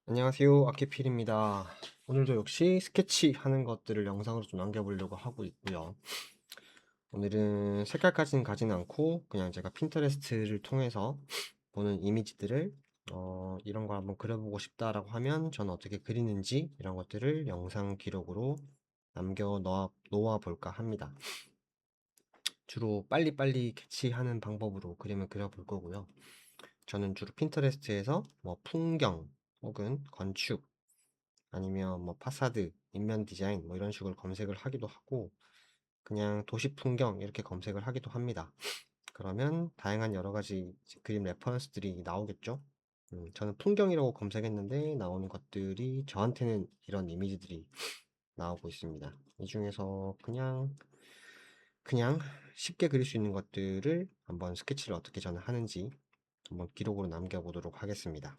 안녕하세요. 아키필입니다. 오늘도 역시 스케치 하는 것들을 영상으로 좀 남겨보려고 하고 있고요. 오늘은 색깔까지는 가진 않고 그냥 제가 핀터레스트를 통해서 보는 이미지들을 이런 걸 한번 그려보고 싶다라고 하면 저는 어떻게 그리는지 이런 것들을 영상 기록으로 남겨 놓아 볼까 합니다. 주로 빨리빨리 캐치하는 방법으로 그림을 그려볼 거고요. 저는 주로 핀터레스트에서 뭐 풍경 혹은 건축 아니면 뭐 파사드, 인면 디자인 뭐 이런 식으로 검색을 하기도 하고 그냥 도시 풍경 이렇게 검색을 하기도 합니다. 그러면 다양한 여러 가지 그림 레퍼런스들이 나오겠죠. 저는 풍경이라고 검색했는데 나오는 것들이 저한테는 이런 이미지들이 나오고 있습니다. 이 중에서 그냥 쉽게 그릴 수 있는 것들을 한번 스케치를 어떻게 저는 하는지 한번 기록으로 남겨보도록 하겠습니다.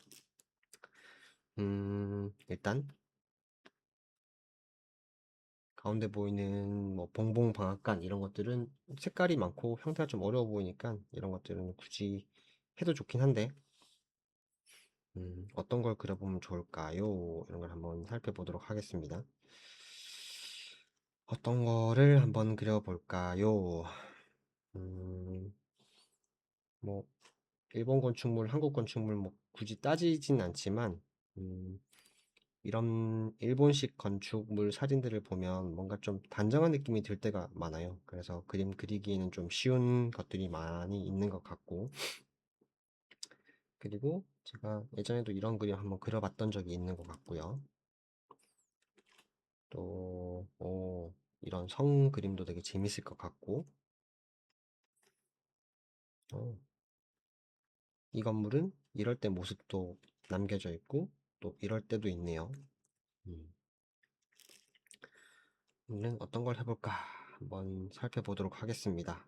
일단 가운데 보이는 뭐 봉봉 방앗간 이런 것들은 색깔이 많고 형태가 좀 어려워 보이니까 이런 것들은 굳이 해도 좋긴 한데 어떤 걸 그려보면 좋을까요? 이런 걸 한번 살펴보도록 하겠습니다. 어떤 거를 한번 그려볼까요? 음, 뭐 일본 건축물, 한국 건축물 뭐 굳이 따지진 않지만 음, 이런 일본식 건축물 사진들을 보면 뭔가 좀 단정한 느낌이 들 때가 많아요. 그래서 그림 그리기에는 좀 쉬운 것들이 많이 있는 것 같고, 그리고 제가 예전에도 이런 그림 한번 그려봤던 적이 있는 것 같고요. 또, 이런 성 그림도 되게 재밌을 것 같고, 어, 이 건물은 이럴 때 모습도 남겨져 있고, 또 이럴 때도 있네요. 음, 오늘은 어떤 걸 해볼까 한번 살펴보도록 하겠습니다.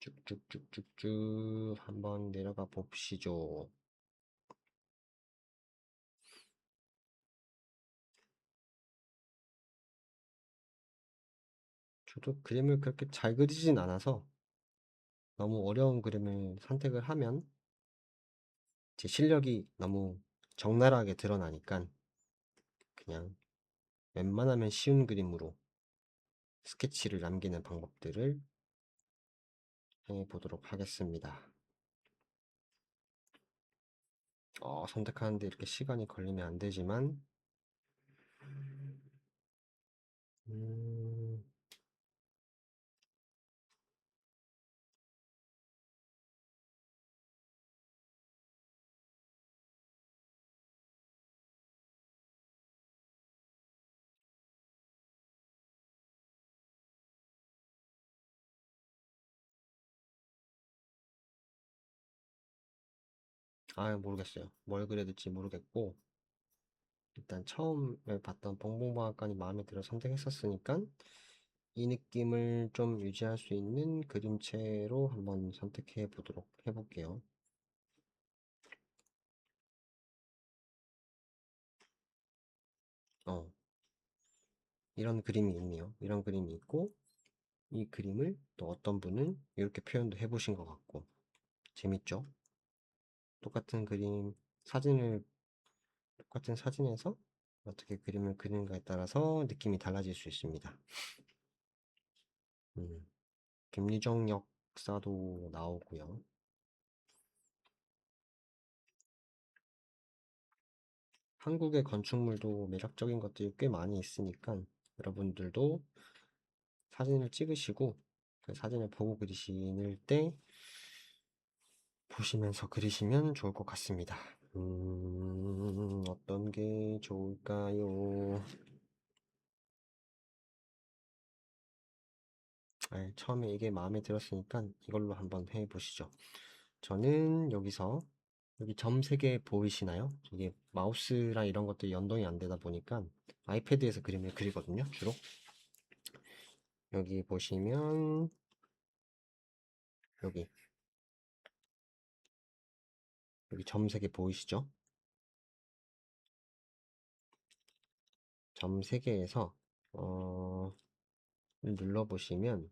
쭉쭉쭉쭉쭉 한번 내려가 봅시죠. 저도 그림을 그렇게 잘 그리진 않아서 너무 어려운 그림을 선택을 하면 제 실력이 너무 적나라하게 드러나니까 그냥 웬만하면 쉬운 그림으로 스케치를 남기는 방법들을 해 보도록 하겠습니다. 선택하는데 이렇게 시간이 걸리면 안 되지만, 음, 모르겠어요. 뭘 그려야 될지 모르겠고, 일단 처음에 봤던 봉봉방앗간이 마음에 들어 선택했었으니까 이 느낌을 좀 유지할 수 있는 그림체로 한번 선택해 보도록 해볼게요. 어, 이런 그림이 있네요. 이런 그림이 있고, 이 그림을 또 어떤 분은 이렇게 표현도 해보신 것 같고, 재밌죠? 똑같은 그림, 사진을, 똑같은 사진에서 어떻게 그림을 그리는가에 따라서 느낌이 달라질 수 있습니다. 음, 김유정 역사도 나오고요. 한국의 건축물도 매력적인 것들이 꽤 많이 있으니까 여러분들도 사진을 찍으시고 그 사진을 보고 그리실 때 보시면서 그리시면 좋을 것 같습니다. 어떤 게 좋을까요? 처음에 이게 마음에 들었으니까 이걸로 한번 해보시죠. 저는 여기서 여기 점 3개 보이시나요? 이게 마우스랑 이런 것들이 연동이 안 되다 보니까 아이패드에서 그림을 그리거든요, 주로. 여기 보시면 여기 여기 점 3개 보이시죠? 점 3개에서 눌러보시면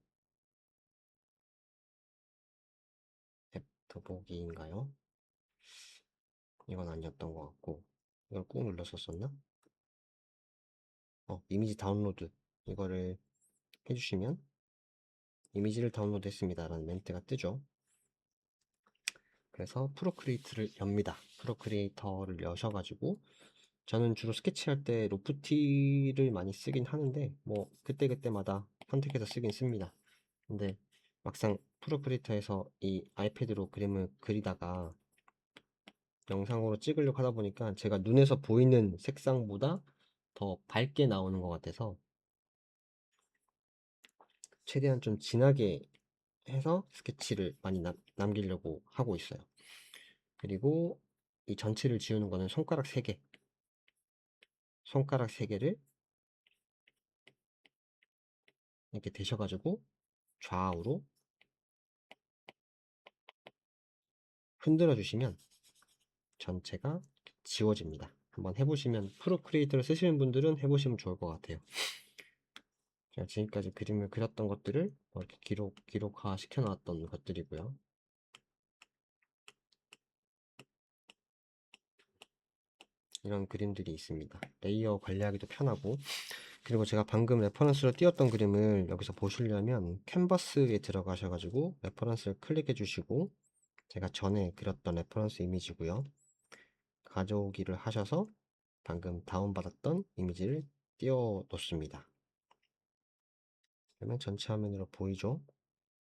앱 더보기인가요? 이건 아니었던 것 같고, 이걸 꾹 눌렀었었나? 이미지 다운로드. 이거를 해주시면 이미지를 다운로드 했습니다 라는 멘트가 뜨죠. 그래서 프로크리에이트를 엽니다. 프로크리에이터를 여셔가지고 저는 주로 스케치할 때 로프티를 많이 쓰긴 하는데 뭐 그때그때마다 선택해서 쓰긴 씁니다. 근데 막상 프로크리에이터에서 이 아이패드로 그림을 그리다가 영상으로 찍으려고 하다 보니까 제가 눈에서 보이는 색상보다 더 밝게 나오는 것 같아서 최대한 좀 진하게 해서 스케치를 많이 남기려고 하고 있어요. 그리고 이 전체를 지우는 거는 손가락 3개를 이렇게 대셔가지고 좌우로 흔들어 주시면 전체가 지워집니다. 한번 해보시면, 프로크리에이터를 쓰시는 분들은 해보시면 좋을 것 같아요. 제가 지금까지 그림을 그렸던 것들을 이렇게 기록화 시켜놨던 것들이고요. 이런 그림들이 있습니다. 레이어 관리하기도 편하고, 그리고 제가 방금 레퍼런스로 띄웠던 그림을 여기서 보시려면 캔버스에 들어가셔가지고 레퍼런스를 클릭해 주시고, 제가 전에 그렸던 레퍼런스 이미지고요. 가져오기를 하셔서 방금 다운받았던 이미지를 띄워 놓습니다. 그러면 전체 화면으로 보이죠?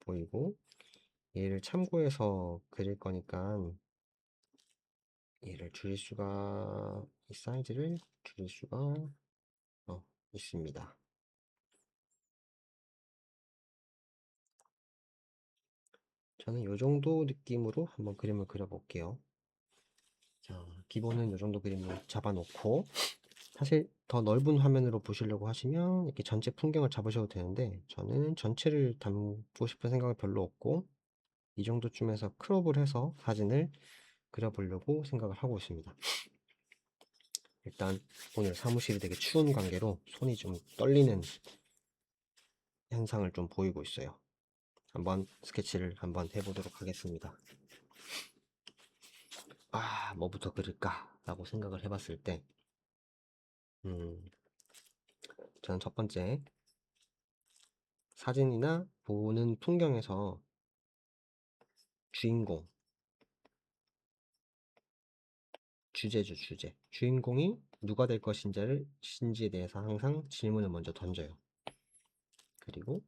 보이고, 얘를 참고해서 그릴 거니까 얘를 줄일 수가, 이 사이즈를 줄일 수가 있습니다. 저는 이 정도 느낌으로 한번 그림을 그려볼게요. 자, 기본은 이 정도 그림을 잡아놓고, 사실 더 넓은 화면으로 보시려고 하시면 이렇게 전체 풍경을 잡으셔도 되는데, 저는 전체를 담고 싶은 생각은 별로 없고, 이 정도쯤에서 크롭을 해서 사진을 그려보려고 생각을 하고 있습니다. 일단 오늘 사무실이 되게 추운 관계로 손이 좀 떨리는 현상을 좀 보이고 있어요. 한번 스케치를 한번 해보도록 하겠습니다. 뭐부터 그릴까 라고 생각을 해봤을 때 저는 첫 번째, 사진이나 보는 풍경에서 주인공, 주인공이 누가 될 것인지에 대해서 항상 질문을 먼저 던져요. 그리고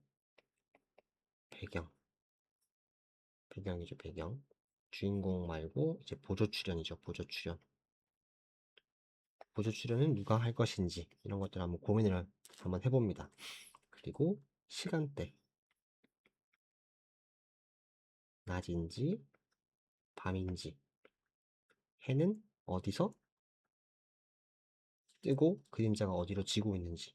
배경이죠, 배경. 주인공 말고 이제 보조 출연이죠, 보조 출연. 보조 출연은 누가 할 것인지 이런 것들 한번 고민을 한번 해봅니다. 그리고 시간대, 낮인지 밤인지, 해는 어디서 뜨고 그림자가 어디로 지고 있는지,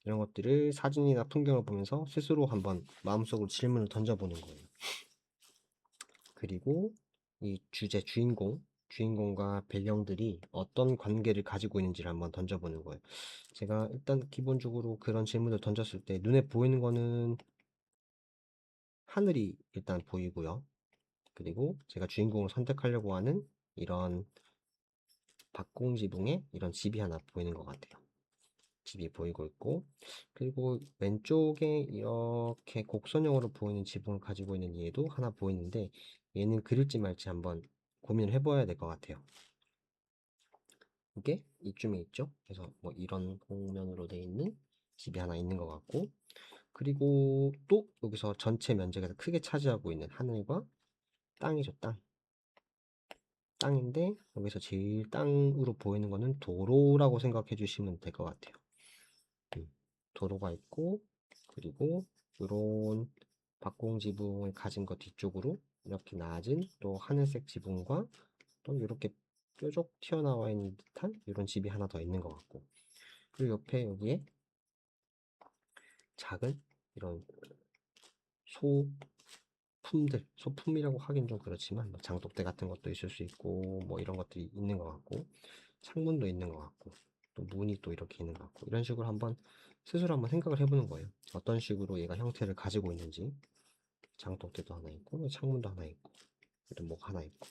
이런 것들을 사진이나 풍경을 보면서 스스로 한번 마음속으로 질문을 던져보는 거예요. 그리고 이 주인공과 배경들이 어떤 관계를 가지고 있는지를 한번 던져보는 거예요. 제가 일단 기본적으로 그런 질문을 던졌을 때 눈에 보이는 거는 하늘이 일단 보이고요. 그리고 제가 주인공을 선택하려고 하는 이런 박공지붕에 이런 집이 하나 보이는 것 같아요. 집이 보이고 있고, 그리고 왼쪽에 이렇게 곡선형으로 보이는 지붕을 가지고 있는 얘도 하나 보이는데, 얘는 그릴지 말지 한번 고민을 해봐야 될 것 같아요. 이게 이쯤에 있죠. 그래서 뭐 이런 공면으로 되어 있는 집이 하나 있는 것 같고, 그리고 또 여기서 전체 면적에서 크게 차지하고 있는 하늘과 땅이죠, 땅인데 여기서 제일 땅으로 보이는 거는 도로라고 생각해 주시면 될 것 같아요. 도로가 있고, 그리고 이런 박공 지붕을 가진 것 뒤쪽으로 이렇게 낮은 또 하늘색 지붕과 또 이렇게 뾰족 튀어나와 있는 듯한 이런 집이 하나 더 있는 것 같고, 그리고 옆에 여기에 작은 이런 소품이라고 하긴 좀 그렇지만 뭐 장독대 같은 것도 있을 수 있고 뭐 이런 것들이 있는 것 같고, 창문도 있는 것 같고, 또 문이 또 이렇게 있는 것 같고, 이런 식으로 한번 스스로 한번 생각을 해보는 거예요. 어떤 식으로 얘가 형태를 가지고 있는지. 장독대도 하나 있고, 창문도 하나 있고, 이런 뭐가 하나 있고,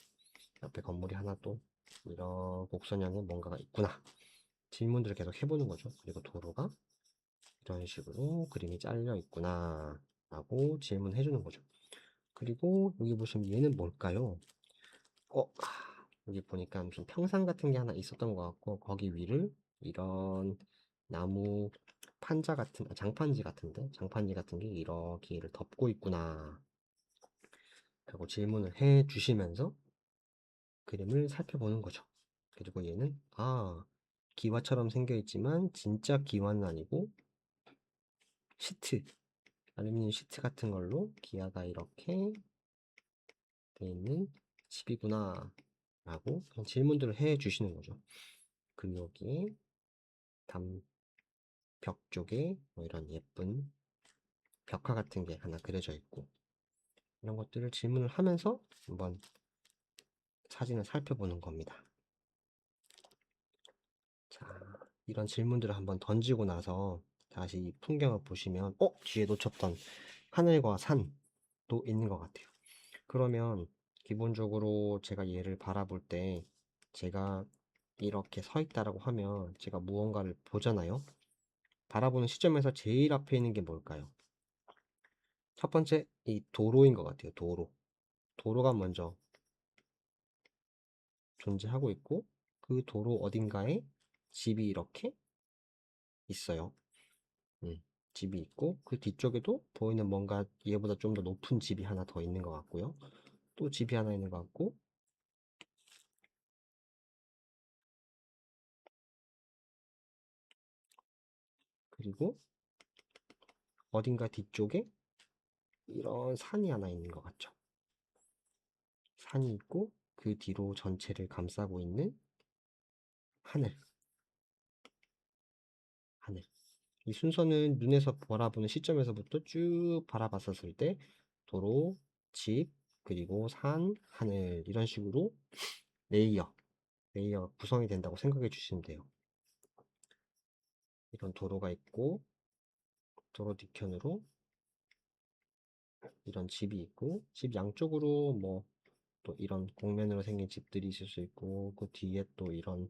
옆에 건물이 하나 또 이런 곡선형의 뭔가가 있구나. 질문들을 계속 해보는 거죠. 그리고 도로가 이런 식으로 그림이 잘려 있구나 라고 질문해 주는 거죠. 그리고 여기 보시면 얘는 뭘까요? 여기 보니까 무슨 평상 같은 게 하나 있었던 것 같고 거기 위를 이런 나무 판자 같은 장판지 같은데 장판지 같은 게 이렇게 얘를 덮고 있구나 라고 질문을 해 주시면서 그림을 살펴보는 거죠. 그리고 얘는 기와처럼 생겨 있지만 진짜 기와는 아니고 시트, 알루미늄 시트 같은 걸로 기아가 이렇게 돼 있는 집이구나 라고 질문들을 해 주시는 거죠. 그리고 여기 벽 쪽에 뭐 이런 예쁜 벽화 같은 게 하나 그려져 있고 이런 것들을 질문을 하면서 한번 사진을 살펴보는 겁니다. 자, 이런 질문들을 한번 던지고 나서 다시 이 풍경을 보시면 뒤에 놓쳤던 하늘과 산도 있는 것 같아요. 그러면 기본적으로 제가 얘를 바라볼 때 제가 이렇게 서 있다라고 하면 제가 무언가를 보잖아요. 바라보는 시점에서 제일 앞에 있는 게 뭘까요? 첫 번째, 이 도로인 것 같아요. 도로. 도로가 먼저 존재하고 있고, 그 도로 어딘가에 집이 이렇게 있어요. 집이 있고, 그 뒤쪽에도 보이는 뭔가 얘보다 좀 더 높은 집이 하나 더 있는 것 같고요. 또 집이 하나 있는 것 같고, 그리고 어딘가 뒤쪽에 이런 산이 하나 있는 것 같죠. 산이 있고, 그 뒤로 전체를 감싸고 있는 하늘. 하늘. 이 순서는 눈에서 바라보는 시점에서부터 쭉 바라봤었을 때 도로, 집, 그리고 산, 하늘 이런 식으로 레이어, 레이어가 구성이 된다고 생각해 주시면 돼요. 이런 도로가 있고 도로 뒤편으로 이런 집이 있고 집 양쪽으로 뭐 또 이런 곡면으로 생긴 집들이 있을 수 있고 그 뒤에 또 이렇게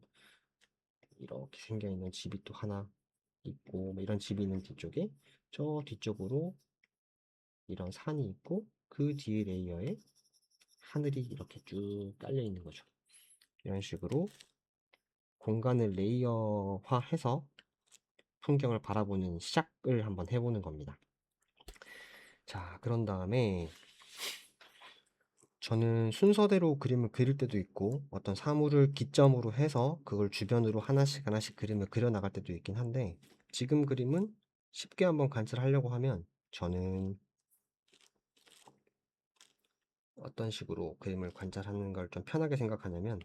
생겨 있는 집이 또 하나 있고 뭐 이런 집이 있는 뒤쪽에 저 뒤쪽으로 이런 산이 있고 그 뒤에 레이어에 하늘이 이렇게 쭉 깔려 있는 거죠. 이런 식으로 공간을 레이어화해서 풍경을 바라보는 시작을 한번 해보는 겁니다. 자, 그런 다음에 저는 순서대로 그림을 그릴 때도 있고 어떤 사물을 기점으로 해서 그걸 주변으로 하나씩 하나씩 그림을 그려 나갈 때도 있긴 한데 지금 그림은 쉽게 한번 관찰하려고 하면 저는 어떤 식으로 그림을 관찰하는 걸 좀 편하게 생각하냐면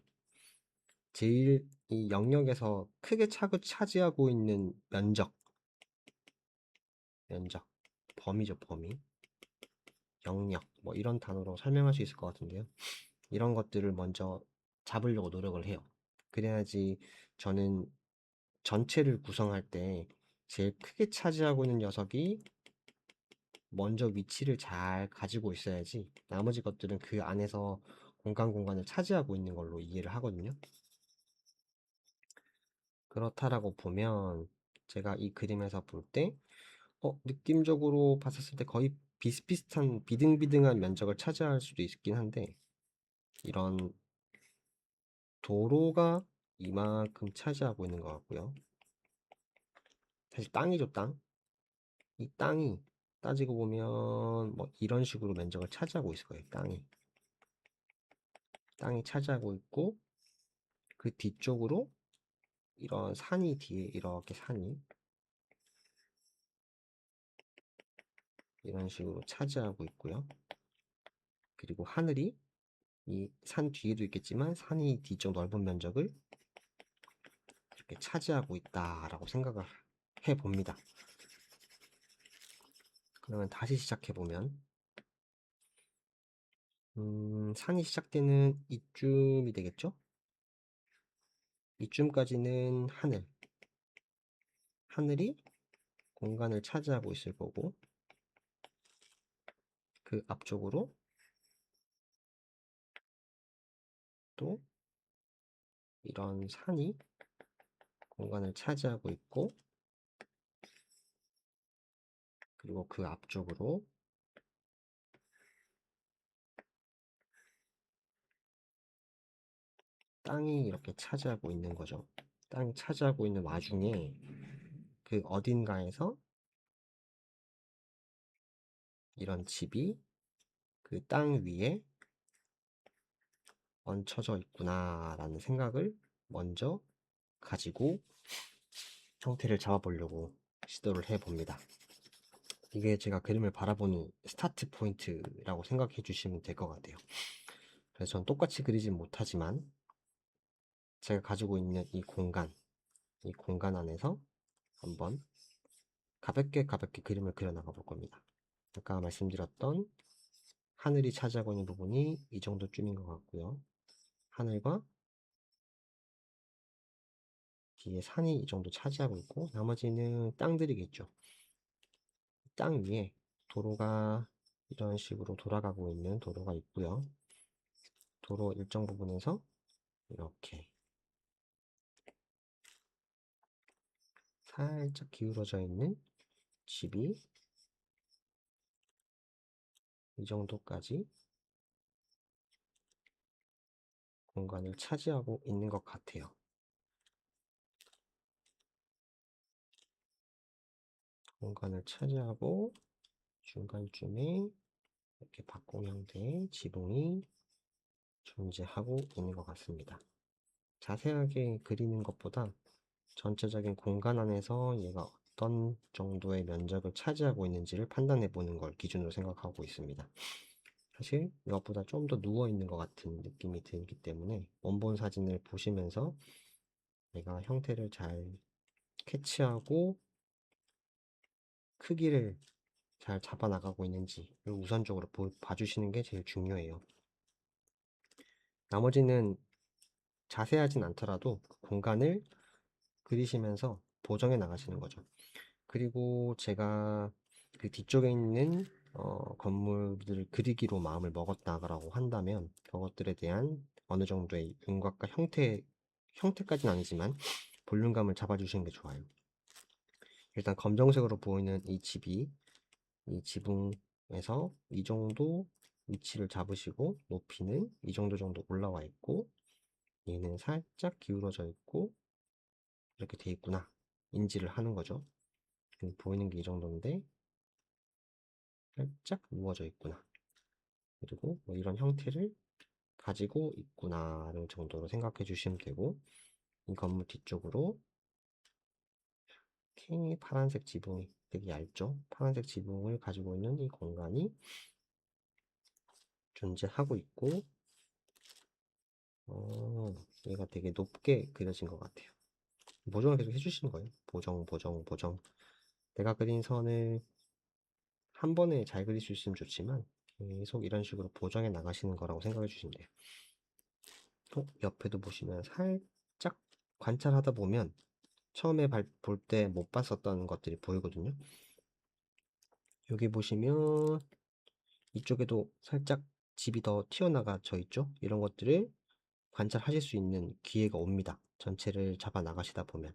제일 이 영역에서 크게 차지하고 있는 면적, 범위죠, 범위, 영역, 뭐 이런 단어로 설명할 수 있을 것 같은데요. 이런 것들을 먼저 잡으려고 노력을 해요. 그래야지 저는 전체를 구성할 때 제일 크게 차지하고 있는 녀석이 먼저 위치를 잘 가지고 있어야지 나머지 것들은 그 안에서 공간을 차지하고 있는 걸로 이해를 하거든요. 그렇다라고 보면 제가 이 그림에서 볼 때 느낌적으로 봤었을 때 거의 비슷비슷한 비등비등한 면적을 차지할 수도 있긴 한데 이런 도로가 이만큼 차지하고 있는 것 같고요. 사실 땅이죠, 땅. 이 땅이 따지고 보면 뭐 이런 식으로 면적을 차지하고 있을 거예요, 땅이. 땅이 차지하고 있고 그 뒤쪽으로 이런 산이 뒤에 이렇게 산이 이런 식으로 차지하고 있고요. 그리고 하늘이 이 산 뒤에도 있겠지만 산이 뒤쪽 넓은 면적을 이렇게 차지하고 있다라고 생각을 해봅니다. 그러면 다시 시작해보면 산이 시작되는 이쯤이 되겠죠? 이쯤까지는 하늘이 공간을 차지하고 있을 거고 그 앞쪽으로 또 이런 산이 공간을 차지하고 있고, 그리고 그 앞쪽으로 땅이 이렇게 차지하고 있는 거죠. 땅이 차지하고 있는 와중에 그 어딘가에서 이런 집이 그 땅 위에 얹혀져 있구나라는 생각을 먼저 가지고 형태를 잡아보려고 시도를 해봅니다. 이게 제가 그림을 바라보는 스타트 포인트라고 생각해 주시면 될 것 같아요. 그래서 전 똑같이 그리진 못하지만 제가 가지고 있는 이 공간 안에서 한번 가볍게 그림을 그려나가 볼 겁니다. 아까 말씀드렸던 하늘이 차지하고 있는 부분이 이 정도쯤인 것 같고요. 하늘과 뒤에 산이 이 정도 차지하고 있고, 나머지는 땅들이겠죠. 땅 위에 도로가 이런 식으로 돌아가고 있는 도로가 있고요. 도로 일정 부분에서 이렇게 살짝 기울어져 있는 집이 이 정도까지 공간을 차지하고 있는 것 같아요. 공간을 차지하고 중간쯤에 이렇게 박공 형태의 지붕이 존재하고 있는 것 같습니다. 자세하게 그리는 것보다 전체적인 공간 안에서 얘가 어떤 정도의 면적을 차지하고 있는지를 판단해 보는 걸 기준으로 생각하고 있습니다. 사실 이것보다 좀 더 누워 있는 것 같은 느낌이 들기 때문에 원본 사진을 보시면서 내가 형태를 잘 캐치하고 크기를 잘 잡아 나가고 있는지를 우선적으로 봐주시는 게 제일 중요해요. 나머지는 자세하진 않더라도 공간을 그리시면서 보정해 나가시는 거죠. 그리고 제가 그 뒤쪽에 있는 건물들을 그리기로 마음을 먹었다라고 한다면 그것들에 대한 어느 정도의 윤곽과 형태까지는 아니지만 볼륨감을 잡아주시는 게 좋아요. 일단 검정색으로 보이는 이 집이 이 지붕에서 이 정도 위치를 잡으시고 높이는 이 정도 올라와 있고 얘는 살짝 기울어져 있고 이렇게 돼 있구나 인지를 하는 거죠. 보이는 게 이 정도인데 살짝 누워져 있구나. 그리고 뭐 이런 형태를 가지고 있구나라는 정도로 생각해 주시면 되고 이 건물 뒤쪽으로 이렇게 파란색 지붕이 되게 얇죠? 파란색 지붕을 가지고 있는 이 공간이 존재하고 있고 얘가 되게 높게 그려진 것 같아요. 보정을 계속 해주시는 거예요. 보정. 내가 그린 선을 한 번에 잘 그릴 수 있으면 좋지만 계속 이런 식으로 보정해 나가시는 거라고 생각해 주시면 돼요. 옆에도 보시면 살짝 관찰하다 보면 처음에 볼 때 못 봤었던 것들이 보이거든요. 여기 보시면 이쪽에도 살짝 집이 더 튀어나가져 있죠. 이런 것들을 관찰하실 수 있는 기회가 옵니다. 전체를 잡아 나가시다 보면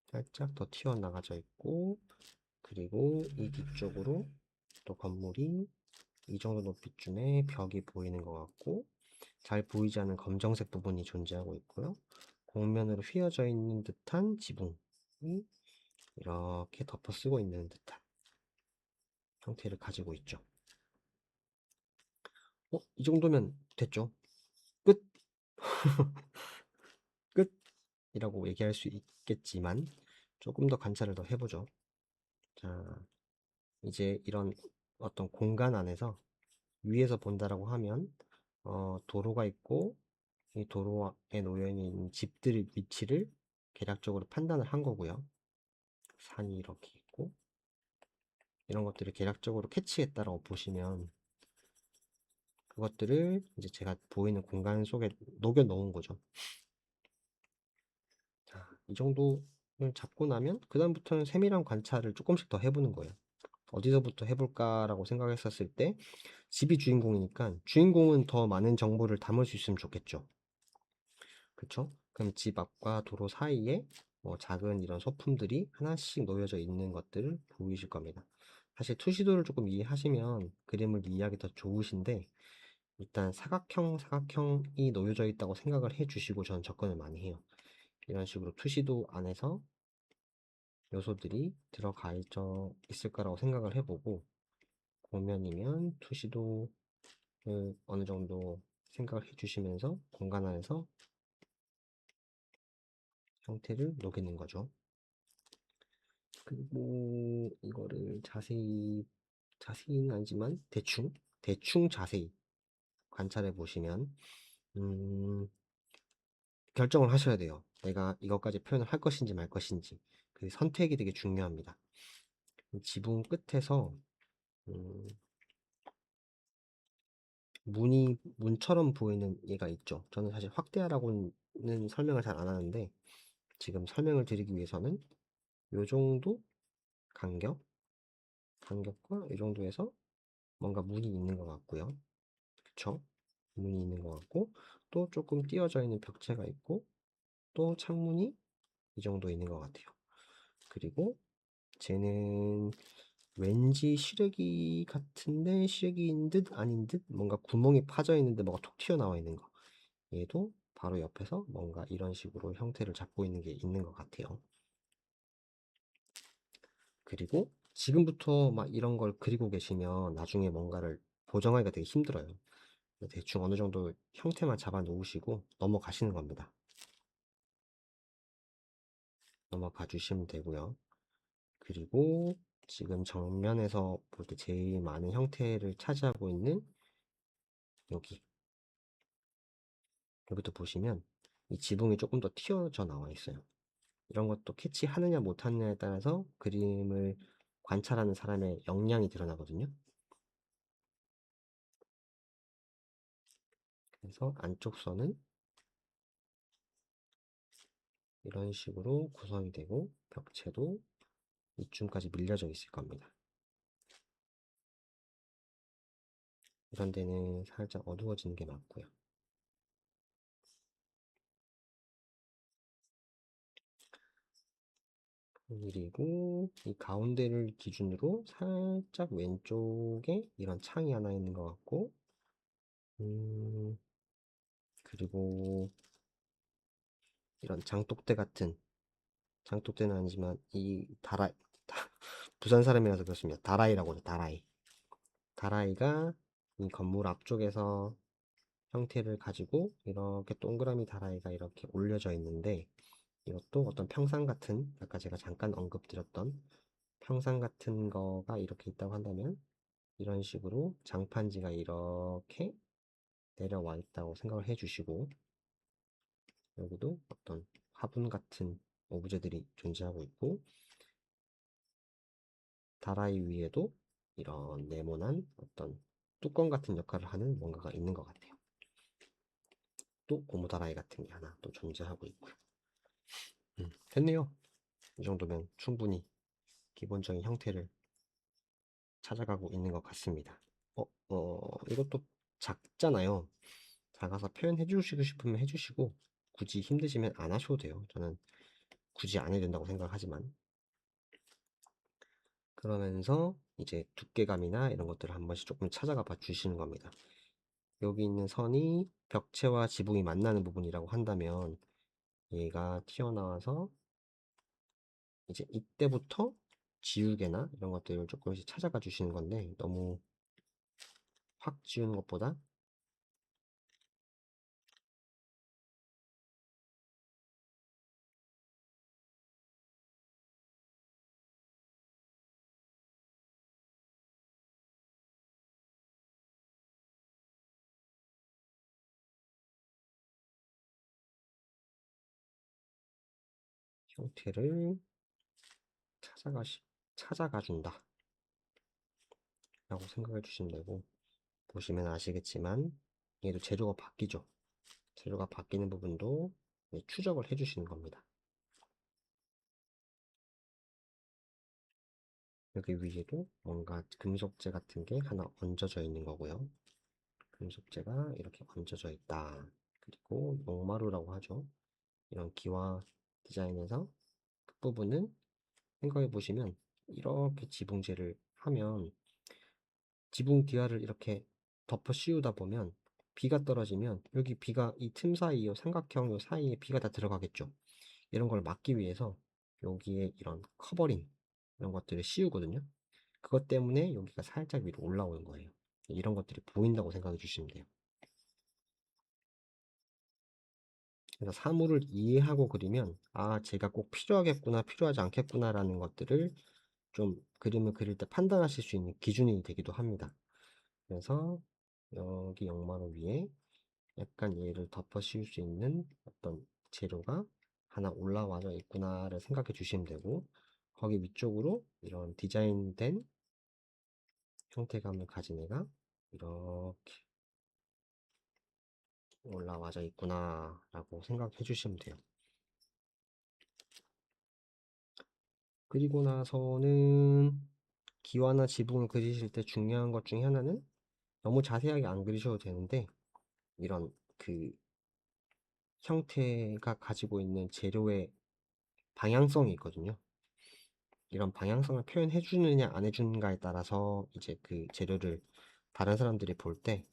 살짝 더 튀어나가져 있고 그리고 이 뒤쪽으로 또 건물이 이 정도 높이쯤에 벽이 보이는 것 같고 잘 보이지 않는 검정색 부분이 존재하고 있고요. 공면으로 휘어져 있는 듯한 지붕이 이렇게 덮어쓰고 있는 듯한 형태를 가지고 있죠. 이 정도면 됐죠. 끝! 끝이라고 얘기할 수 있겠지만 조금 더 관찰을 더 해보죠. 자, 이제 이런 어떤 공간 안에서 위에서 본다라고 하면 도로가 있고 이 도로에 놓여 있는 집들의 위치를 계략적으로 판단을 한 거고요. 산이 이렇게 있고 이런 것들을 계략적으로 캐치했다라고 보시면 그것들을 이제 제가 보이는 공간 속에 녹여 넣은 거죠. 자, 이 정도를 잡고 나면 그 다음부터는 세밀한 관찰을 조금씩 더 해보는 거예요. 어디서부터 해볼까라고 생각했었을 때 집이 주인공이니까 주인공은 더 많은 정보를 담을 수 있으면 좋겠죠. 그쵸? 그럼 집 앞과 도로 사이에 뭐 작은 이런 소품들이 하나씩 놓여져 있는 것들을 보이실 겁니다. 사실 투시도를 조금 이해하시면 그림을 이해하기 더 좋으신데 일단 사각형이 놓여져 있다고 생각을 해 주시고 저는 접근을 많이 해요. 이런 식으로 투시도 안에서 요소들이 들어가 있을 거라고 생각을 해보고 공면이면 투시도를 어느 정도 생각을 해주시면서 공간 안에서 형태를 녹이는 거죠. 그리고 이거를 자세히는 아니지만 대충 자세히 관찰해 보시면 음, 결정을 하셔야 돼요. 내가 이것까지 표현을 할 것인지 말 것인지. 그 선택이 되게 중요합니다. 지붕 끝에서 음, 문처럼 보이는 얘가 있죠. 저는 사실 확대하라고는 설명을 잘 안 하는데 지금 설명을 드리기 위해서는 요 정도 간격과 이 정도에서 뭔가 문이 있는 것 같고요. 그쵸? 문이 있는 것 같고 또 조금 띄어져 있는 벽체가 있고 또 창문이 이 정도 있는 것 같아요. 그리고 쟤는 왠지 시래기 같은데 시래기인 듯 아닌 듯 뭔가 구멍이 파져 있는데 뭐가 톡 튀어나와 있는 거. 얘도 바로 옆에서 뭔가 이런 식으로 형태를 잡고 있는 게 있는 것 같아요. 그리고 지금부터 막 이런 걸 그리고 계시면 나중에 뭔가를 보정하기가 되게 힘들어요. 대충 어느 정도 형태만 잡아 놓으시고 넘어가시는 겁니다. 넘어가 주시면 되고요. 그리고 지금 정면에서 볼 때 제일 많은 형태를 차지하고 있는 여기 여기도 보시면 이 지붕이 조금 더 튀어져 나와 있어요. 이런 것도 캐치하느냐 못하느냐에 따라서 그림을 관찰하는 사람의 역량이 드러나거든요. 그래서 안쪽 선은 이런 식으로 구성이 되고 벽체도 이쯤까지 밀려져 있을 겁니다. 이런 데는 살짝 어두워지는 게 맞고요. 그리고 이 가운데를 기준으로 살짝 왼쪽에 이런 창이 하나 있는 것 같고 그리고 이런 장독대는 아니지만 이 부산 사람이라서 그렇습니다. 다라이라고 해요. 다라이가 이 건물 앞쪽에서 형태를 가지고 이렇게 동그라미 다라이가 이렇게 올려져 있는데 이것도 어떤 평상 같은 아까 제가 잠깐 언급드렸던 평상 같은 거가 이렇게 있다고 한다면 이런 식으로 장판지가 이렇게 내려와 있다고 생각을 해주시고 여기도 어떤 화분 같은 오브제들이 존재하고 있고 다라이 위에도 이런 네모난 어떤 뚜껑 같은 역할을 하는 뭔가가 있는 것 같아요. 또 고무 다라이 같은 게 하나 또 존재하고 있고요. 됐네요. 이 정도면 충분히 기본적인 형태를 찾아가고 있는 것 같습니다. 이것도 작잖아요. 작아서 표현해 주시고 싶으면 해주시고 굳이 힘드시면 안 하셔도 돼요. 저는 굳이 안 해야 된다고 생각하지만 그러면서 이제 두께감이나 이런 것들을 한 번씩 조금 찾아가 봐 주시는 겁니다. 여기 있는 선이 벽체와 지붕이 만나는 부분이라고 한다면 얘가 튀어나와서 이제 이때부터 지우개나 이런 것들을 조금씩 찾아가 주시는 건데 너무 확 지우는 것보다 형태를 찾아가시, 찾아가 준다 라고 생각해 주시면 되고 보시면 아시겠지만 얘도 재료가 바뀌죠. 재료가 바뀌는 부분도 추적을 해 주시는 겁니다. 여기 위에도 뭔가 금속재 같은 게 하나 얹어져 있는 거고요. 금속재가 이렇게 얹어져 있다. 그리고 용마루라고 하죠. 이런 기와 디자인에서 끝부분은 생각해 보시면 이렇게 지붕재를 하면 지붕 기와를 이렇게 덮어 씌우다 보면 비가 떨어지면 여기 비가 이 틈 사이, 이 삼각형 요 사이에 비가 다 들어가겠죠. 이런 걸 막기 위해서 여기에 이런 커버링 이런 것들을 씌우거든요. 그것 때문에 여기가 살짝 위로 올라오는 거예요. 이런 것들이 보인다고 생각해 주시면 돼요. 그래서 사물을 이해하고 그리면 아, 제가 꼭 필요하겠구나, 필요하지 않겠구나라는 것들을 좀 그림을 그릴 때 판단하실 수 있는 기준이 되기도 합니다. 그래서 여기 역마루 위에 약간 얘를 덮어 씌울 수 있는 어떤 재료가 하나 올라와져 있구나를 생각해 주시면 되고, 거기 위쪽으로 이런 디자인된 형태감을 가진 애가 이렇게 올라와져 있구나 라고 생각해 주시면 돼요. 그리고 나서는 기와나 지붕을 그리실 때 중요한 것 중에 하나는 너무 자세하게 안 그리셔도 되는데, 이런 그 형태가 가지고 있는 재료의 방향성이 있거든요. 이런 방향성을 표현해 주느냐 안 해주는가에 따라서 이제 그 재료를 다른 사람들이 볼 때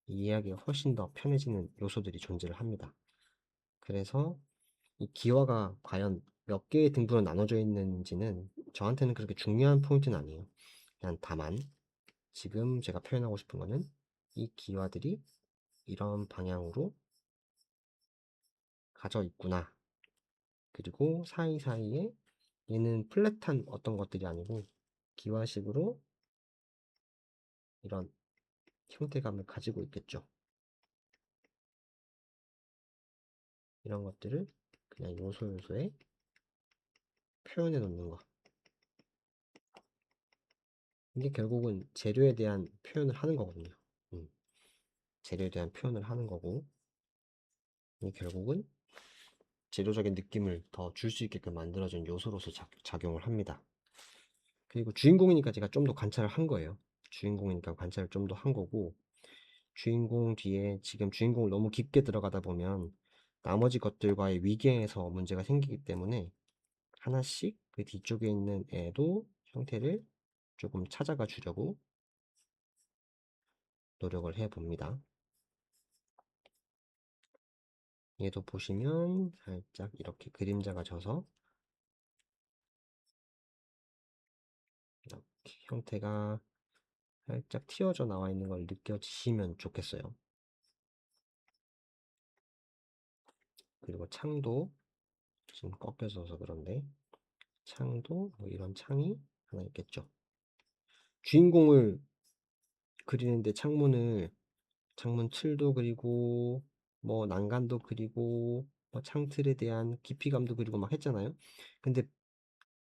이해하기가 훨씬 더 편해지는 요소들이 존재를 합니다. 그래서 이 기와가 과연 몇 개의 등분으로 나눠져 있는지는 저한테는 그렇게 중요한 포인트는 아니에요. 그냥 다만 지금 제가 표현하고 싶은 거는 이 기와들이 이런 방향으로 가져 있구나. 그리고 사이사이에 얘는 플랫한 어떤 것들이 아니고 기와식으로 이런 형태감을 가지고 있겠죠. 이런 것들을 그냥 요소요소에 표현해 놓는 거. 이게 결국은 재료에 대한 표현을 하는 거거든요. 음, 재료에 대한 표현을 하는 거고, 이게 결국은 재료적인 느낌을 더 줄 수 있게끔 만들어준 요소로서 작용을 합니다. 그리고 주인공이니까 제가 좀 더 관찰을 한 거예요. 주인공이니까 관찰을 좀 더 한 거고, 주인공 뒤에 지금 주인공을 너무 깊게 들어가다 보면 나머지 것들과의 위계에서 문제가 생기기 때문에 하나씩 그 뒤쪽에 있는 애도 형태를 조금 찾아가 주려고 노력을 해 봅니다. 얘도 보시면 살짝 이렇게 그림자가 져서 이렇게 형태가 살짝 튀어져 나와 있는 걸 느껴지시면 좋겠어요. 그리고 창도 지금 꺾여져서 그런데 창도 뭐 이런 창이 하나 있겠죠. 주인공을 그리는데 창문 틀도 그리고 뭐 난간도 그리고 뭐 창틀에 대한 깊이감도 그리고 막 했잖아요. 근데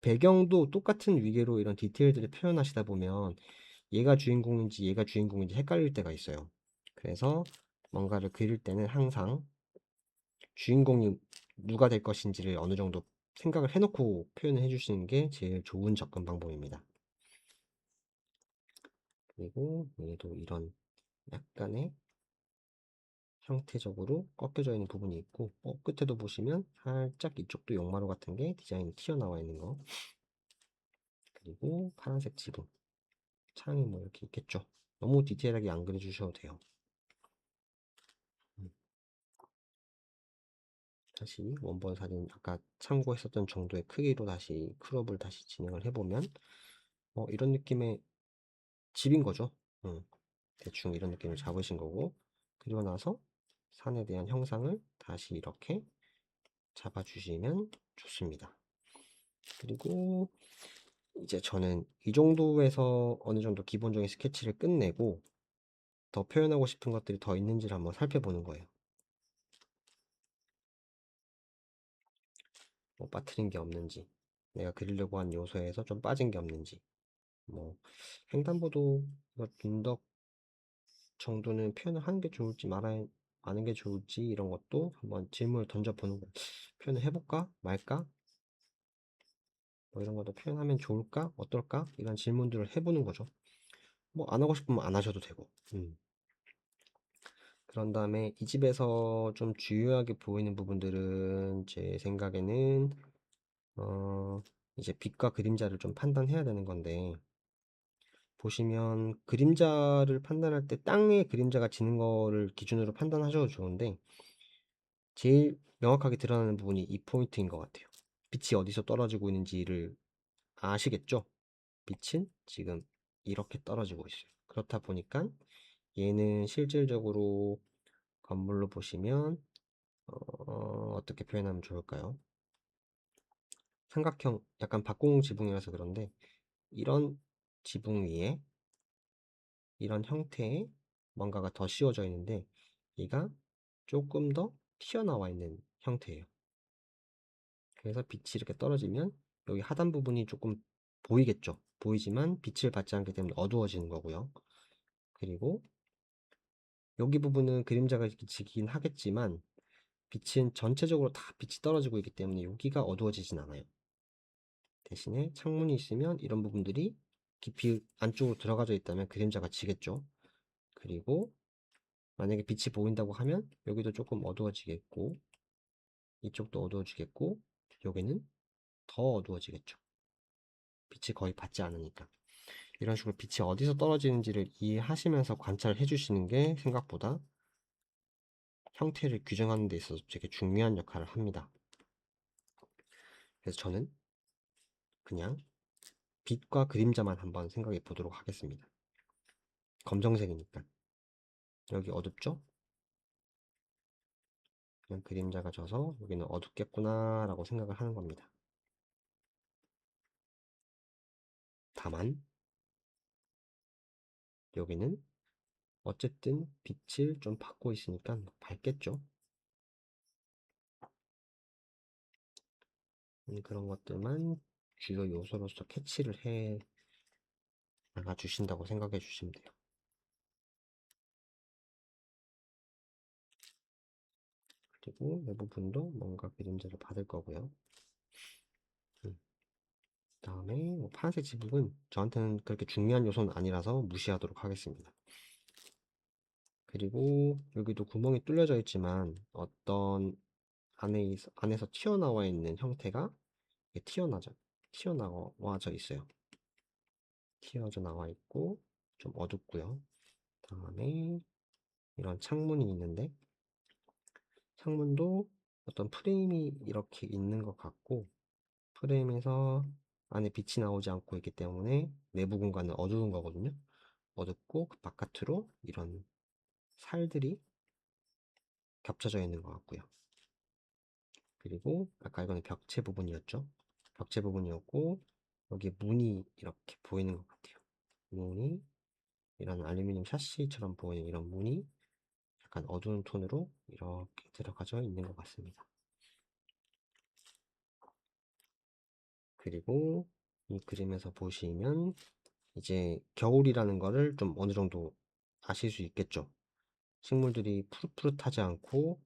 배경도 똑같은 위계로 이런 디테일들을 표현하시다 보면 얘가 주인공인지 얘가 주인공인지 헷갈릴 때가 있어요. 그래서 뭔가를 그릴 때는 항상 주인공이 누가 될 것인지를 어느 정도 생각을 해놓고 표현을 해주시는 게 제일 좋은 접근 방법입니다. 그리고 얘도 이런 약간의 형태적으로 꺾여져 있는 부분이 있고, 끝에도 보시면 살짝 이쪽도 용마루 같은 게 디자인이 튀어나와 있는 거. 그리고 파란색 지붕, 창이 뭐 이렇게 있겠죠. 너무 디테일하게 안 그려주셔도 돼요. 다시 원본 사진 아까 참고했었던 정도의 크기로 다시 크롭을 다시 진행을 해보면 이런 느낌의 집인 거죠. 대충 이런 느낌을 잡으신 거고, 그리고 나서 산에 대한 형상을 다시 이렇게 잡아주시면 좋습니다. 그리고 이제 저는 이 정도에서 어느 정도 기본적인 스케치를 끝내고 더 표현하고 싶은 것들이 더 있는지를 한번 살펴보는 거예요. 뭐 빠뜨린 게 없는지, 내가 그리려고 한 요소에서 좀 빠진 게 없는지, 뭐 횡단보도 이거 윤덕 정도는 표현을 하는 게 좋을지 말아야 하는 게 좋을지 이런 것도 한번 질문을 던져보는 거예요. 표현을 해볼까 말까? 뭐 이런 것도 표현하면 좋을까? 어떨까? 이런 질문들을 해보는 거죠. 뭐 안 하고 싶으면 안 하셔도 되고. 그런 다음에 이 집에서 좀 주요하게 보이는 부분들은 제 생각에는 이제 빛과 그림자를 좀 판단해야 되는 건데, 보시면 그림자를 판단할 때 땅에 그림자가 지는 거를 기준으로 판단하셔도 좋은데, 제일 명확하게 드러나는 부분이 이 포인트인 것 같아요. 빛이 어디서 떨어지고 있는지를 아시겠죠? 빛은 지금 이렇게 떨어지고 있어요. 그렇다 보니까 얘는 실질적으로 건물로 보시면 어떻게 표현하면 좋을까요? 삼각형, 약간 박공 지붕이라서 그런데 이런 지붕 위에 이런 형태의 뭔가가 더 씌워져 있는데 얘가 조금 더 튀어나와 있는 형태예요. 그래서 빛이 이렇게 떨어지면 여기 하단 부분이 조금 보이겠죠. 보이지만 빛을 받지 않기 때문에 어두워지는 거고요. 그리고 여기 부분은 그림자가 이렇게 지긴 하겠지만 빛은 전체적으로 다 빛이 떨어지고 있기 때문에 여기가 어두워지진 않아요. 대신에 창문이 있으면 이런 부분들이 깊이 안쪽으로 들어가져 있다면 그림자가 지겠죠. 그리고 만약에 빛이 보인다고 하면 여기도 조금 어두워지겠고 이쪽도 어두워지겠고 여기는 더 어두워지겠죠. 빛이 거의 받지 않으니까. 이런 식으로 빛이 어디서 떨어지는지를 이해하시면서 관찰해 주시는 게 생각보다 형태를 규정하는 데 있어서 되게 중요한 역할을 합니다. 그래서 저는 그냥 빛과 그림자만 한번 생각해 보도록 하겠습니다. 검정색이니까. 여기 어둡죠? 그냥 그림자가 져서 여기는 어둡겠구나 라고 생각을 하는 겁니다. 다만 여기는 어쨌든 빛을 좀 받고 있으니까 밝겠죠? 그런 것들만 주요 요소로서 캐치를 해 나가 주신다고 생각해 주시면 돼요. 그리고 이 부분도 뭔가 그림자를 받을 거고요. 다음에 뭐 파란색 지붕은 저한테는 그렇게 중요한 요소는 아니라서 무시하도록 하겠습니다. 그리고 여기도 구멍이 뚫려져 있지만 어떤 안에서 튀어나와 있는 형태가 튀어나와져 있어요. 튀어져 나와 있고 좀 어둡고요. 다음에 이런 창문이 있는데 창문도 어떤 프레임이 이렇게 있는 것 같고 프레임에서 안에 빛이 나오지 않고 있기 때문에 내부 공간은 어두운 거거든요. 어둡고 그 바깥으로 이런 살들이 겹쳐져 있는 것 같고요. 그리고 아까 이거는 벽체 부분이었죠. 벽체 부분이었고 여기 문이 이렇게 보이는 것 같아요. 문이 이런 알루미늄 샤시처럼 보이는 이런 문이 약간 어두운 톤으로 이렇게 들어가져 있는 것 같습니다. 그리고 이 그림에서 보시면 이제 겨울이라는 거를 좀 어느 정도 아실 수 있겠죠. 식물들이 푸릇푸릇하지 않고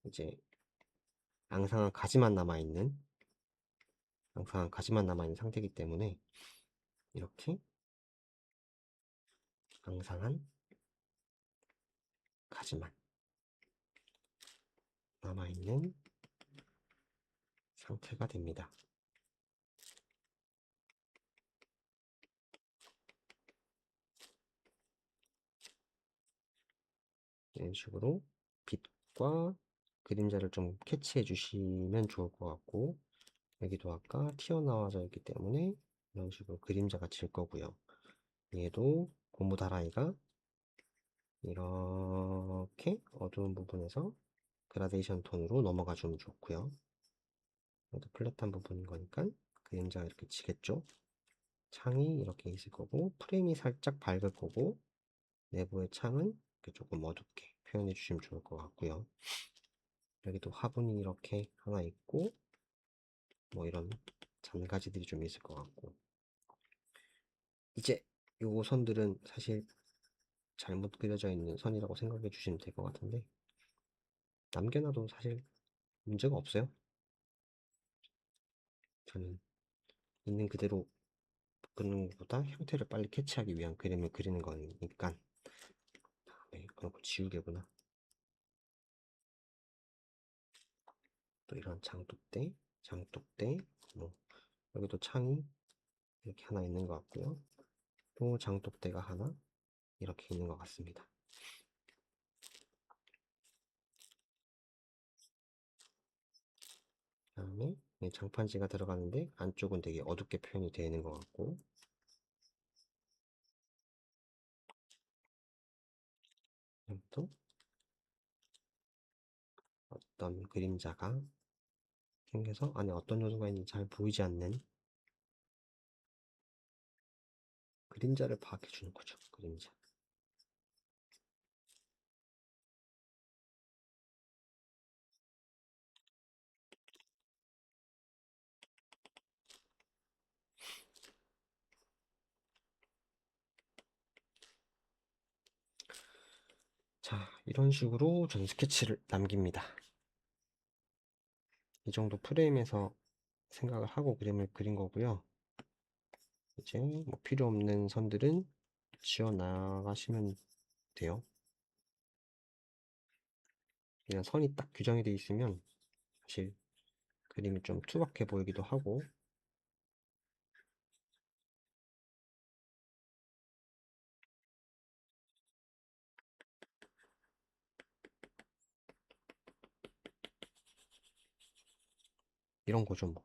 이제 앙상한 가지만 남아있는 상태이기 때문에 이렇게 앙상한 가지만 남아있는 상태가 됩니다. 이런 식으로 빛과 그림자를 좀 캐치해 주시면 좋을 것 같고 여기도 아까 튀어나와져 있기 때문에 이런 식으로 그림자가 질 거고요. 얘도 고무다라이가 이렇게 어두운 부분에서 그라데이션 톤으로 넘어가 주면 좋고요. 이것도 플랫한 부분인 거니까 그림자가 이렇게 지겠죠. 창이 이렇게 있을 거고 프레임이 살짝 밝을 거고 내부의 창은 이렇게 조금 어둡게 표현해 주시면 좋을 것 같고요. 여기도 화분이 이렇게 하나 있고 뭐 이런 잔가지들이 좀 있을 것 같고 이제 요 선들은 사실 잘못 그려져 있는 선이라고 생각해 주시면 될 것 같은데 남겨놔도 사실 문제가 없어요. 저는 있는 그대로 그리는 것보다 형태를 빨리 캐치하기 위한 그림을 그리는 거니까. 네, 그리고 지우개구나. 또 이런 장독대, 뭐 여기도 창이 이렇게 하나 있는 것 같고요. 또 장독대가 하나 이렇게 있는 것 같습니다. 그다음에 장판지가 들어가는데 안쪽은 되게 어둡게 표현이 되어 있는 것 같고, 또 어떤 그림자가 생겨서 안에 어떤 요소가 있는지 잘 보이지 않는 그림자를 파악해 주는 거죠. 그림자. 자, 이런 식으로 저는 스케치를 남깁니다. 이 정도 프레임에서 생각을 하고 그림을 그린 거고요. 이제 뭐 필요 없는 선들은 지워 나가시면 돼요. 그냥 선이 딱 규정이 되어 있으면 사실 그림이 좀 투박해 보이기도 하고, 이런 거죠 뭐.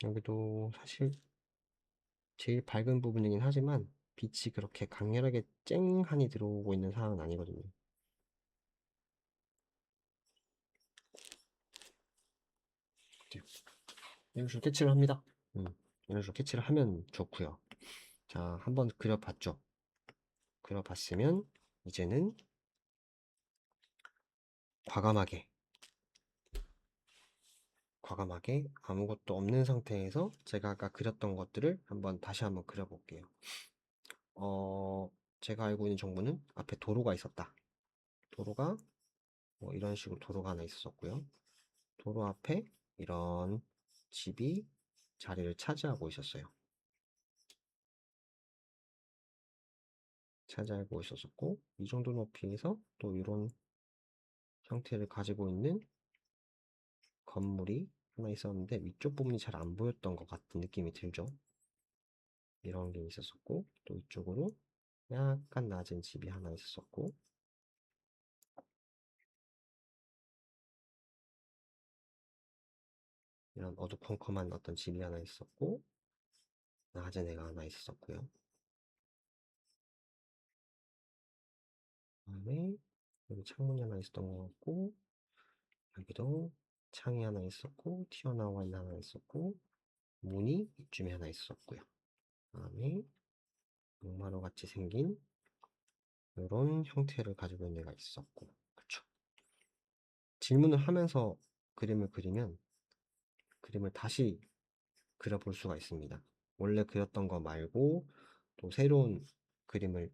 여기도 사실 제일 밝은 부분이긴 하지만 빛이 그렇게 강렬하게 쨍하니 들어오고 있는 상황은 아니거든요. 이런 식으로 캐치를 합니다. 이런 식으로 캐치를 하면 좋고요. 자, 한번 그려봤죠. 그려봤으면 이제는 과감하게 아무것도 없는 상태에서 제가 아까 그렸던 것들을 다시 한번 그려볼게요. 제가 알고 있는 정보는 앞에 도로가 있었다. 도로가 뭐 이런 식으로 도로가 하나 있었고요. 도로 앞에 이런 집이 자리를 차지하고 있었어요. 차지하고 있었고, 이 정도 높이에서 또 이런 형태를 가지고 있는 건물이 하나 있었는데 위쪽 부분이 잘 안 보였던 것 같은 느낌이 들죠. 이런 게 있었었고, 또 이쪽으로 약간 낮은 집이 하나 있었었고, 이런 어두컴컴한 어떤 집이 하나 있었고, 낮은 애가 하나 있었고요. 그다음에 여기 창문이 하나 있었던 것 같고, 여기도 창이 하나 있었고, 튀어나와 있는 하나 있었고, 문이 이쯤에 하나 있었고요. 그다음에 목마루 같이 생긴 이런 형태를 가지고 있는 애가 있었고, 그쵸. 질문을 하면서 그림을 그리면 그림을 다시 그려볼 수가 있습니다. 원래 그렸던 거 말고 또 새로운 그림을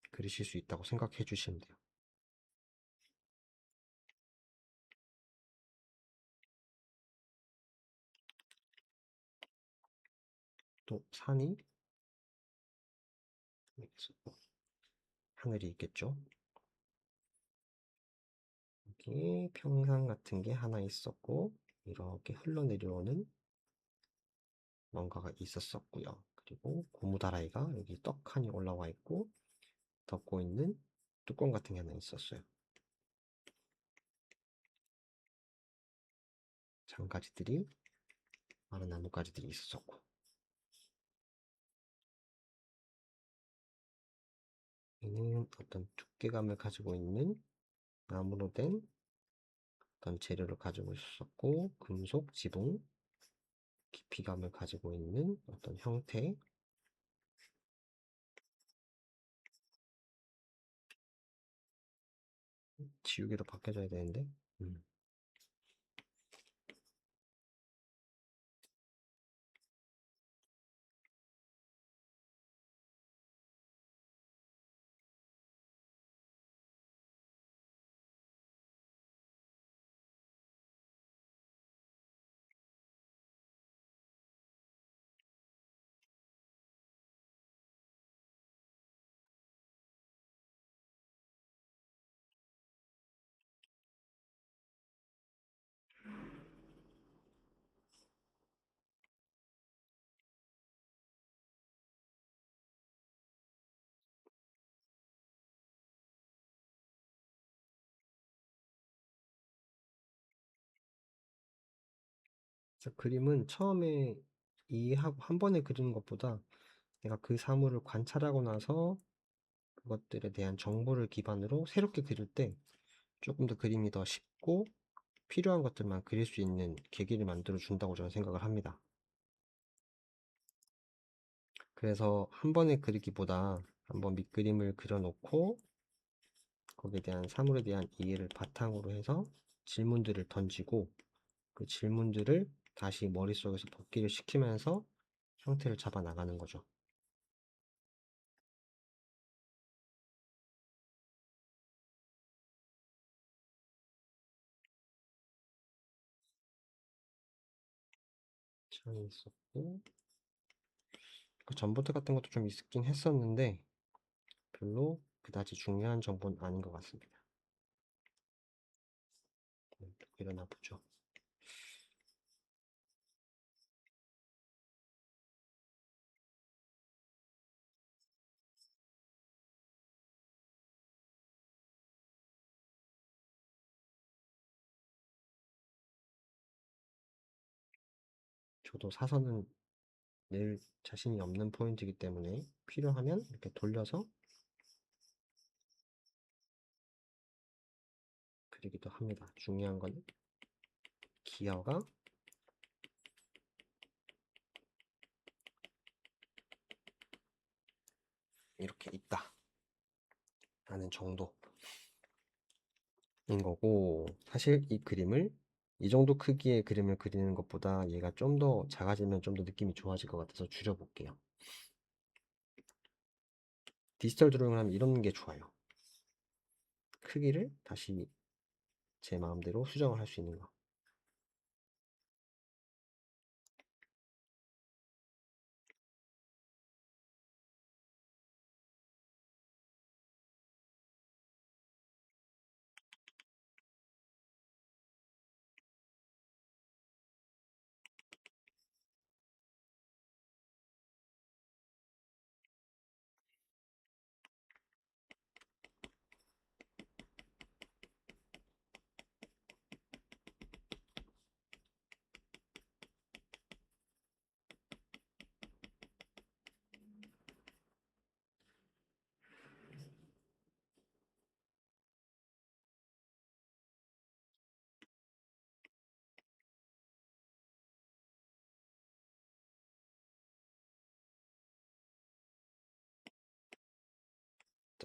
그리실 수 있다고 생각해 주시면 돼요. 또 산이 이렇게 있었고, 하늘이 있겠죠. 여기 평상 같은 게 하나 있었고, 이렇게 흘러내려오는 뭔가가 있었었고요. 그리고 고무다라이가 여기 떡하니 올라와 있고, 덮고 있는 뚜껑 같은 게 하나 있었어요. 장가지들이, 마른 나뭇가지들이 있었고, 얘는 어떤 두께감을 가지고 있는 나무로 된 어떤 재료를 가지고 있었고, 금속, 지붕, 깊이감을 가지고 있는 어떤 형태, 지우개로 바뀌어져야 되는데, 그래서 그림은 처음에 이해하고 한 번에 그리는 것보다 내가 그 사물을 관찰하고 나서 그것들에 대한 정보를 기반으로 새롭게 그릴 때 조금 더 그림이 더 쉽고 필요한 것들만 그릴 수 있는 계기를 만들어 준다고 저는 생각을 합니다. 그래서 한 번에 그리기보다 한번 밑그림을 그려놓고 거기에 대한 사물에 대한 이해를 바탕으로 해서 질문들을 던지고 그 질문들을 다시 머릿속에서 복기를 시키면서 형태를 잡아 나가는 거죠. 창이 있었고 그 전봇대 같은 것도 좀 있긴 했었는데 별로 그다지 중요한 정보는 아닌 것 같습니다. 일어나 보죠. 저도 사선은 낼 자신이 없는 포인트이기 때문에 필요하면 이렇게 돌려서 그리기도 합니다. 중요한 건 기어가 이렇게 있다 라는 정도인 거고, 사실 이 그림을 이 정도 크기의 그림을 그리는 것보다 얘가 좀 더 작아지면 좀 더 느낌이 좋아질 것 같아서 줄여볼게요. 디지털 드로잉을 하면 이런 게 좋아요. 크기를 다시 제 마음대로 수정을 할 수 있는 거.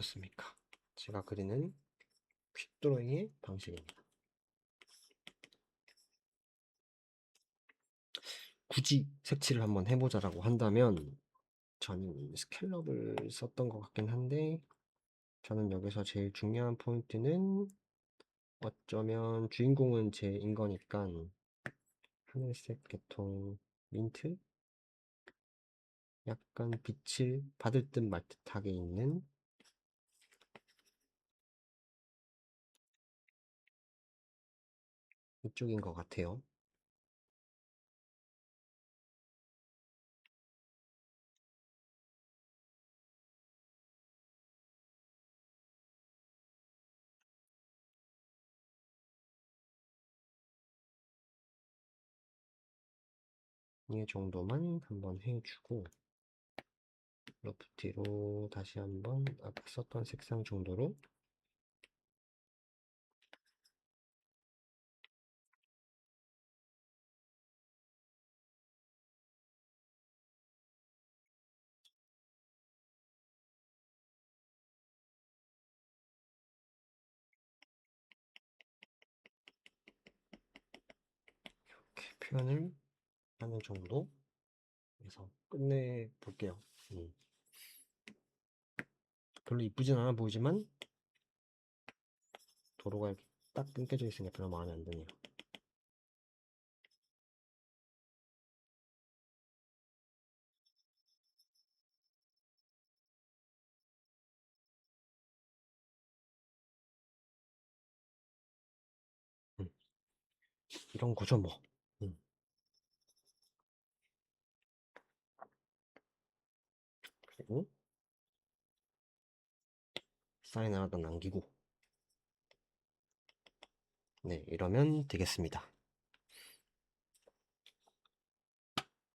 어떻습니까? 제가 그리는 퀵 드로잉의 방식입니다. 굳이 색칠을 한번 해보자라고 한다면 저는 스캘럽을 썼던 것 같긴 한데, 저는 여기서 제일 중요한 포인트는 어쩌면 주인공은 제인 거니까 하늘색 계통 민트? 약간 빛을 받을 듯 말 듯하게 있는 이쪽인 것 같아요. 이 정도만 한번 해주고 로프티로 다시 한번 아까 썼던 색상 정도로 이렇게 표현을 하는 정도 해서 끝내 볼게요. 별로 이쁘진 않아 보이지만 도로가 이렇게 딱 끊겨져 있으니까 별로 마음에 안 드네요. 음, 이런 거죠 뭐. 음, 그리고 사인 하나 더 남기고 네 이러면 되겠습니다.